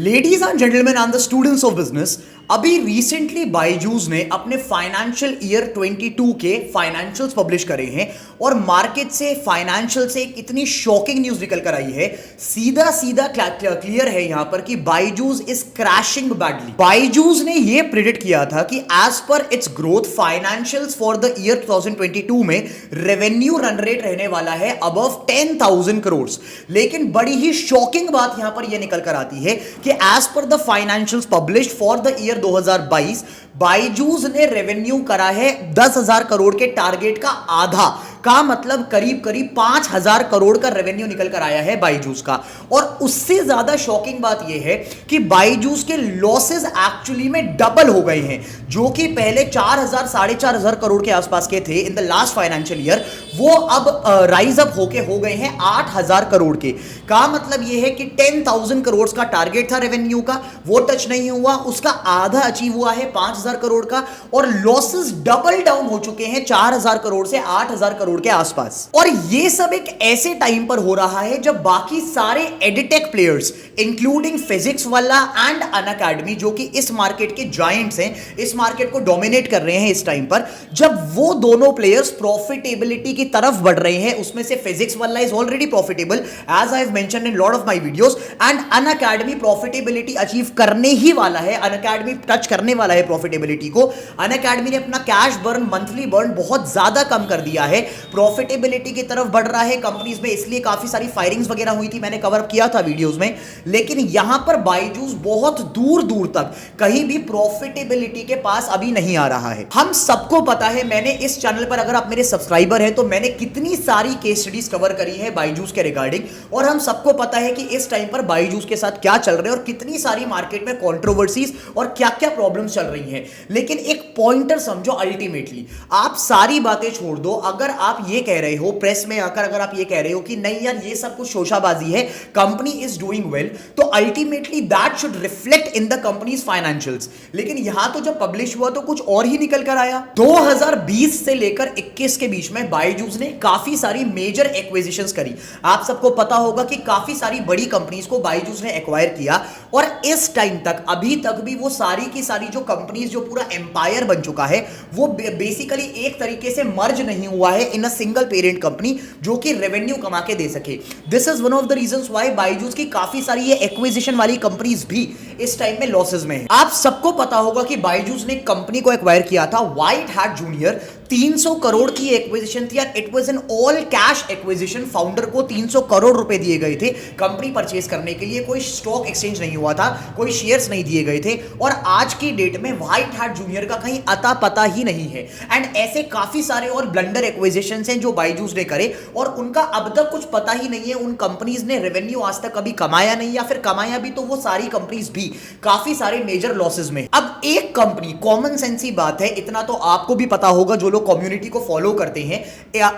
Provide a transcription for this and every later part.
Ladies and gentleman and the students of business, अभी recently Byju's ने अपने फाइनेंशियल ईयर 22 के फाइनेंशियल्स पब्लिश करे हैं और मार्केट से फाइनेंशियल से एक इतनी शॉकिंग न्यूज निकल कर आई है। सीधा सीधा क्लियर है यहां पर कि Byju's is crashing badly. Byju's ने यह प्रिडिक्ट किया था कि as per its growth financials for the year 2022 में रेवेन्यू रन रेट रहने वाला है अबव 10,000 करोड़। लेकिन बड़ी ही शॉकिंग बात यहां पर यह निकल कर आती है कि as per the financials published for the year 2022 Byju's ने रेवेन्यू करा है 10,000 करोड़ के टारगेट का आधा, का मतलब करीब करीब 5,000 करोड़ का रेवेन्यू निकल कर आया है बायजूस का। और उससे ज्यादा शॉकिंग बात यह है कि बायजूस के लॉसेस एक्चुअली में डबल हो गए हैं, जो कि पहले 4,000 साढ़े 4,000 करोड़ के आसपास के थे in the last financial year, वो अब राइज अप होके हो गए हैं 8,000 करोड़ के। का मतलब यह है कि 10,000 करोड़ का टारगेट था रेवेन्यू का, वो टच नहीं हुआ, उसका आधा अचीव हुआ है 5,000 करोड़ का, और लॉसेस डबल डाउन हो चुके हैं 4,000 करोड़ से 8,000 करोड़ के आसपास। और यह सब एक ऐसे टाइम पर हो रहा है जब बाकी सारे एडिटेक प्लेयर्स इंक्लूडिंग फिजिक्स वाला एंड अनअकैडमी, जो कि इस मार्केट के जायंट्स हैं, इस मार्केट को डोमिनेट कर रहे हैं इस टाइम पर, जब वो दोनों प्लेयर्स प्रॉफिटेबिलिटी की तरफ बढ़ रहे हैं, उसमें से फिजिक्स वाला is already profitable as I have mentioned in lot of my videos, and Unacademy profitability achieve करने ही वाला है, अनअकैडमी टच करने वाला है प्रॉफिटेबिलिटी को। अनअकैडमी ने अपना कैश बर्न, मंथली बर्न बहुत ज्यादा कम कर दिया है, प्रॉफिटेबिलिटी की तरफ बढ़ रहा है कंपनीज में, इसलिए काफी सारी फायरिंग्स वगैरह हुई थी, मैंने कवर किया था वीडियोस में। लेकिन यहां पर बायजूस बहुत दूर दूर तक कहीं भी प्रॉफिटेबिलिटी के पास अभी नहीं आ रहा है। हम सबको पता है, मैंने इस चैनल पर, अगर आप मेरे सब्सक्राइबर हैं तो मैंने कितनी सारी केस स्टडीज कवर करी है बायजूस के रिगार्डिंग, और हम सबको पता है कि इस टाइम पर बायजूस के साथ क्या चल रहा है और कितनी सारी मार्केट में कंट्रोवर्सीज और क्या क्या प्रॉब्लम्स चल रही हैं। लेकिन एक पॉइंटर समझो, अल्टीमेटली आप सारी बातें छोड़ दो, अगर आप ये कह रहे हो प्रेस में आकर, अगर आप ये कह रहे हो कि नहीं यार ये सब कुछ शोशाबाजी है, कंपनी इज डूइंग वेल, तो ultimately that should reflect in the companies financials. लेकिन यहां तो जब पब्लिश हुआ तो कुछ और ही निकल कर आया। 2020 से लेकर 21 के बीच में बायजूस ने काफी सारी मेजर एक्विजिशंस करी। आप सबको पता होगा कि काफी सारी बड़ी कंपनीज को बायजूस ने एक्वायर किया, और इस टाइम तक, अभी तक भी वो सारी की सारी जो कंपनीज, जो पूरा एम्पायर बन चुका है, वो बेसिकली एक तरीके से मर्ज नहीं हुआ है इन अ सिंगल पेरेंट कंपनी जो कि रेवेन्यू कमा के दे सके। This is one of the reasons why Byju's की काफी सारी ये एक्विजिशन वाली कंपनीज भी इस टाइम में लॉसेस में है। आप सबको पता होगा कि बायजूस ने कंपनी को एक्वायर किया था, व्हाइट हैट जूनियर, 300 करोड़ की एक्विजिशन थी, और it was an all cash acquisition. Founder को 300 करोड़ रुपए दिए गए थे कंपनी परचेज करने के लिए, कोई स्टॉक एक्सचेंज नहीं हुआ था, कोई शेयर्स नहीं दिए गए थे, और आज की डेट में व्हाइट हैट जूनियर का कहीं अता पता ही नहीं है। एंड ऐसे काफी सारे और ब्लंडर एक्विजिशंस हैं जो बायजूस ने करे, और उनका अब तक कुछ पता ही नहीं है, उन कंपनीज ने रेवेन्यू आज तक कभी कमाया नहीं, या फिर कमाया भी तो वो सारी कंपनीज भी काफी सारे मेजर लॉसेस में। अब एक कंपनी, कॉमन सेंस ही बात है, इतना तो आपको भी पता होगा जो लोग कम्युनिटी को फॉलो करते हैं,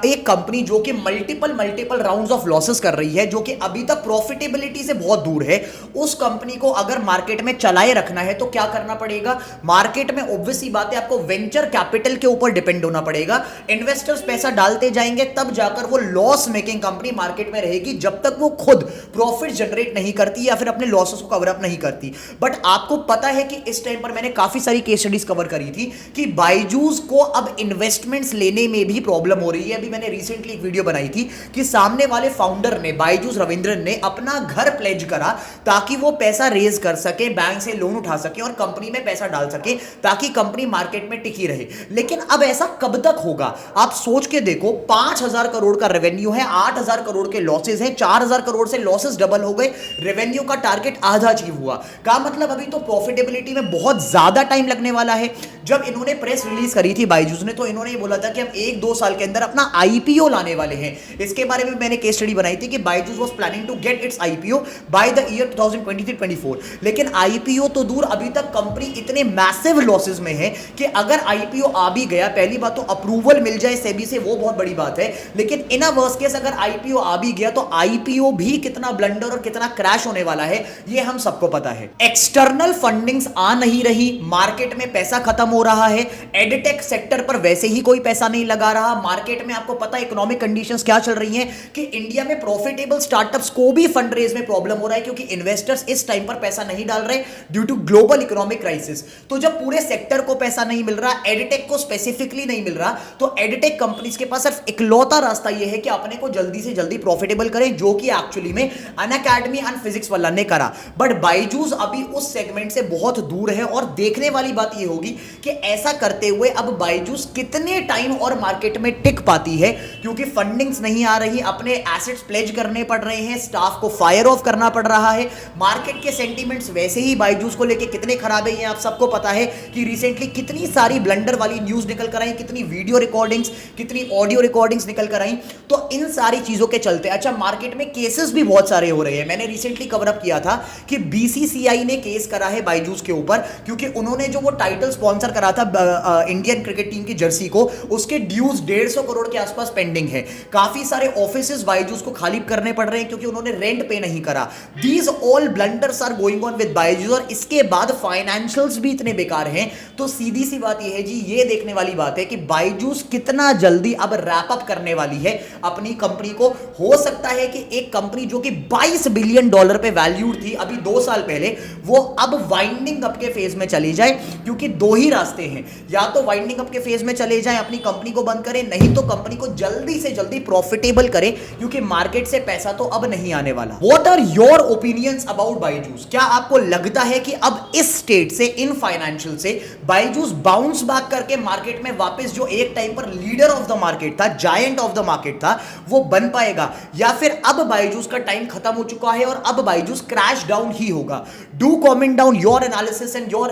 एक कंपनी जो कि मल्टीपल राउंड्स ऑफ लॉसेस कर रही है, जो कि अभी तक प्रॉफिटेबिलिटी से बहुत दूर है, उस कंपनी को अगर मार्केट में चलाए रखना है तो क्या करना पड़ेगा? मार्केट में ऑब्वियसली बात है, आपको वेंचर कैपिटल के ऊपर डिपेंड होना पड़ेगा। इन्वेस्टर्स पैसा डालते जाएंगे, तब जाकर वो लॉस मेकिंग कंपनी मार्केट में रहेगी, जब तक वो खुद प्रॉफिट जनरेट नहीं करती या फिर अपने लॉसेस को कवर अप नहीं करती। बट आपको पता है कि इस टाइम पर मैंने काफी सारी केस स्टडीज कवर करी थी कि बायजूस को अब इन्वेस्टमेंट्स लेने में भी प्रॉब्लम हो रही है। अभी मैंने रिसेंटली एक वीडियो बनाई थी कि सामने वाले फाउंडर ने, बायजूस रविंद्रन ने, अपना घर प्लेज करा ताकि वो पैसा रेज कर सके, बैंक से लोन उठा सके और कंपनी में पैसा डाल सके, ताकि कंपनी मार्केट में टिकी रहे। लेकिन अब ऐसा कब तक होगा? आप सोच के देखो, 5,000 करोड़ का रेवेन्यू है, 8,000 करोड़ के लॉसेस हैं, 4,000 करोड़ से लॉसेस डबल हो गए, रेवेन्यू का टारगेट आधा अचीव हुआ, का मतलब अभी तो प्रॉफिटेबिलिटी में बहुत ज्यादा टाइम लगने वाला है। जब इन्होंने प्रेस रिलीज करी थी बायजूस ने, तो इन्होंने ये बोला था कि हम 1-2 साल के अंदर अपना आईपीओ लाने वाले हैं। इसके बारे में मैंने केस स्टडी बनाई थी कि Byju's was planning to get its IPO by the year 2023-24। लेकिन आईपीओ तो दूर, अभी तक कंपनी इतने मैसिव लॉसेस में है कि अगर आईपीओ आ भी गया, पहली बात तो अप्रूवल मिल जाए सेबी से, वो बहुत बड़ी बात है, लेकिन इन अ वर्स्ट केस अगर आईपीओ आ भी गया तो आईपीओ भी कितना ब्लंडर और कितना क्रैश होने वाला है, ये हम सबको पता है। एक्सटर्नल फंडिंग्स आ नहीं रही, मार्केट में पैसा खत्म हो रहा है, एडटेक सेक्टर पर वैसे ही कोई पैसा नहीं लगा रहा, मार्केट में आपको पता है इकोनॉमिक कंडीशंस क्या चल रही हैं कि इंडिया में प्रॉफिटेबल स्टार्टअप्स को भी फंड रेज में प्रॉब्लम हो रहा है क्योंकि इन्वेस्टर्स इस टाइम पर पैसा नहीं डाल रहे due to global economic crisis. तो जब पूरे सेक्टर को पैसा नहीं मिल रहा, एडटेक को स्पेसिफिकली नहीं मिल रहा, तो एडटेक कंपनीज के पास सिर्फ इकलौता रास्ता यह है कि अपने को जल्दी से जल्दी प्रॉफिटेबल करें, जो कि एक्चुअली में अनअकैडमी एंड फिजिक्स वाला ने करा। बट बायजूस अभी उस सेगमेंट से बहुत दूर है और देखने वाली बात यह होगी कि ऐसा करते हुए अब बायजूस कितने टाइम और मार्केट में टिक पाती है, क्योंकि फंडिंग्स नहीं आ रही, अपने एसेट्स प्लेज करने पड़ रहे हैं, स्टाफ को फायर ऑफ करना पड़ रहा है, मार्केट के सेंटीमेंट्स वैसे ही बायजूस को लेके कितने खराब है ये आप सबको पता है कि रिसेंटली कितनी सारी ब्लंडर वाली न्यूज निकल कर आई, कितनी वीडियो रिकॉर्डिंग्स, कितनी ऑडियो रिकॉर्डिंग्स निकल कर आई। तो इन सारी चीजों के चलते अच्छा मार्केट में केसेस भी बहुत सारे हो रहे हैं। मैंने रिसेंटली कवर अप किया था कि बीसीसीआई ने केस करा है बायजूस के ऊपर क्योंकि उन्होंने जो वो टाइटल स्पॉन्सर करा था इंडियन क्रिकेट टीम की जर्सी को, उसके ड्यूज 150 करोड़ के आसपास पेंडिंग है। काफी सारे ऑफिसेस बायजूस को खाली करने पड़ रहे हैं क्योंकि उन्होंने रेंट पे नहीं करा। These all blunders are going on with Byju's और इसके बाद फाइनेंशियल्स भी इतने बेकार हैं। तो सीधी सी बात यह है जी, ये देखने वाली बात है कि बायजूस कितना जल्दी अब रैप अप करने वाली है अपनी कंपनी को। हो सकता है कि एक कंपनी जो कि $22 बिलियन पे वैल्यूड थी अभी 2 साल पहले, वो अब वाइंडिंग अप के फेज में चली जाए, क्योंकि दो ही रास्ते हैं, या तो वाइंडिंग अप के फेज में चले जाएं, अपनी कंपनी को बंद करें, नहीं तो कंपनी को जल्दी से जल्दी प्रॉफिटेबल करें क्योंकि मार्केट से पैसा तो अब नहीं आने वाला। What are your opinions about Byju's? क्या आपको लगता है कि अब इस स्टेट से, इन फाइनेंशियल से बायजूस बाउंस बैक करके मार्केट में वापस जो एक टाइम पर लीडर ऑफ द मार्केट था, जायंट ऑफ द मार्केट था, वो बन पाएगा, या फिर अब बायजूस का टाइम खत्म हो चुका है और अब बायजूस क्रैश डाउन ही होगा? Do comment down your analysis and your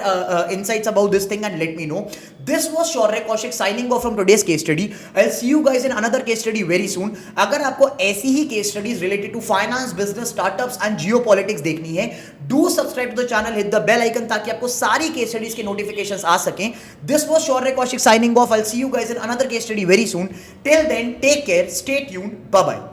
insights about this thing and let me know. This was Shaurya Kaushik signing off from today's case study. I'll see you guys in another case study very soon. अगर आपको ऐसी ही case studies related to finance, business, startups and geopolitics देखनी है, do subscribe to the channel, hit the bell icon ताकि आपको सारी case studies के notifications आ सकें. This was Shaurya Kaushik signing off. I'll see you guys in another case study very soon. Till then, take care, stay tuned, bye bye.